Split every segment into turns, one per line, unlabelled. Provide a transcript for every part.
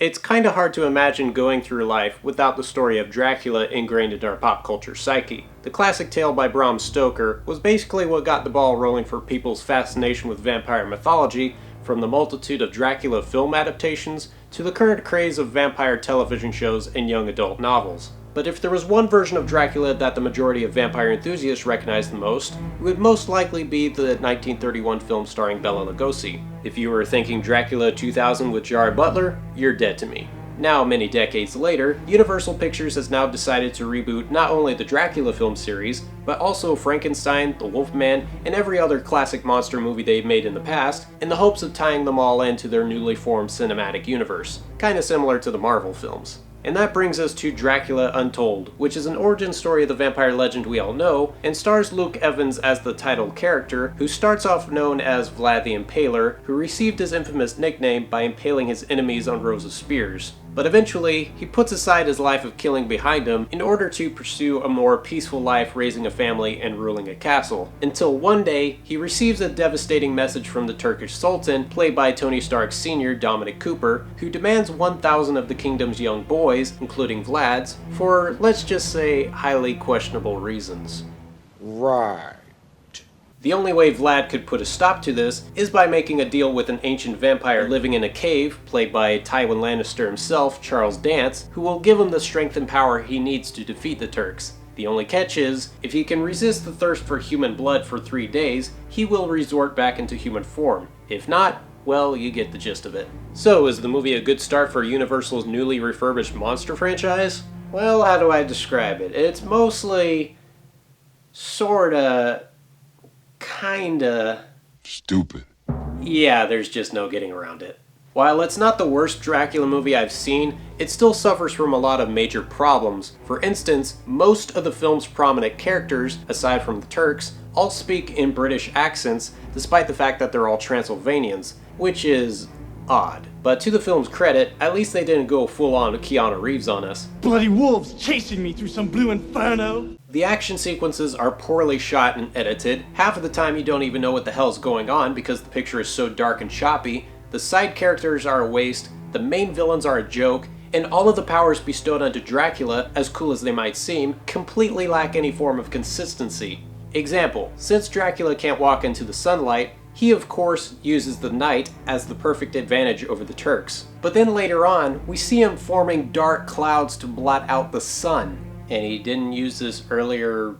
It's kinda hard to imagine going through life without the story of Dracula ingrained in our pop culture psyche. The classic tale by Bram Stoker was basically what got the ball rolling for people's fascination with vampire mythology, from the multitude of Dracula film adaptations to the current craze of vampire television shows and young adult novels. But if there was one version of Dracula that the majority of vampire enthusiasts recognize the most, it would most likely be the 1931 film starring Bela Lugosi. If you were thinking Dracula 2000 with Gerard Butler, you're dead to me. Now, many decades later, Universal Pictures has now decided to reboot not only the Dracula film series, but also Frankenstein, the Wolfman, and every other classic monster movie they've made in the past, in the hopes of tying them all into their newly formed cinematic universe, kinda similar to the Marvel films. And that brings us to Dracula Untold, which is an origin story of the vampire legend we all know, and stars Luke Evans as the title character, who starts off known as Vlad the Impaler, who received his infamous nickname by impaling his enemies on rows of spears. But eventually, he puts aside his life of killing behind him in order to pursue a more peaceful life raising a family and ruling a castle. Until one day, he receives a devastating message from the Turkish Sultan, played by Tony Stark's senior Dominic Cooper, who demands 1,000 of the kingdom's young boys, including Vlad's, for, let's just say, highly questionable reasons.
Right.
The only way Vlad could put a stop to this is by making a deal with an ancient vampire living in a cave, played by Tywin Lannister himself, Charles Dance, who will give him the strength and power he needs to defeat the Turks. The only catch is, if he can resist the thirst for human blood for 3 days, he will resort back into human form. If not, well, you get the gist of it. So, is the movie a good start for Universal's newly refurbished monster franchise? Well, how do I describe it? It's mostly, sorta, kinda
stupid.
Yeah, there's just no getting around it. While it's not the worst Dracula movie I've seen, it still suffers from a lot of major problems. For instance, most of the film's prominent characters, aside from the Turks, all speak in British accents, despite the fact that they're all Transylvanians, which is odd. But to the film's credit, at least they didn't go full-on Keanu Reeves on us.
Bloody wolves chasing me through some blue inferno!
The action sequences are poorly shot and edited. Half of the time you don't even know what the hell's going on because the picture is so dark and choppy. The side characters are a waste, the main villains are a joke, and all of the powers bestowed onto Dracula, as cool as they might seem, completely lack any form of consistency. Example, since Dracula can't walk into the sunlight, he of course uses the night as the perfect advantage over the Turks. But then later on, we see him forming dark clouds to blot out the sun. And he didn't use this earlier.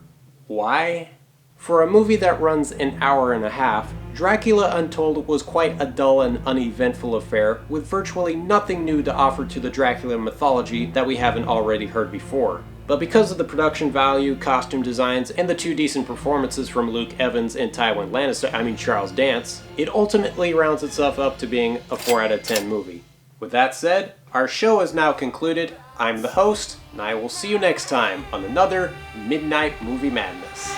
Why? For a movie that runs an hour and a half, Dracula Untold was quite a dull and uneventful affair with virtually nothing new to offer to the Dracula mythology that we haven't already heard before. But because of the production value, costume designs, and the 2 decent performances from Luke Evans and Tywin Lannister, Charles Dance, it ultimately rounds itself up to being a 4 out of 10 movie. With that said, our show is now concluded. I'm the host, and I will see you next time on another Midnight Movie Madness.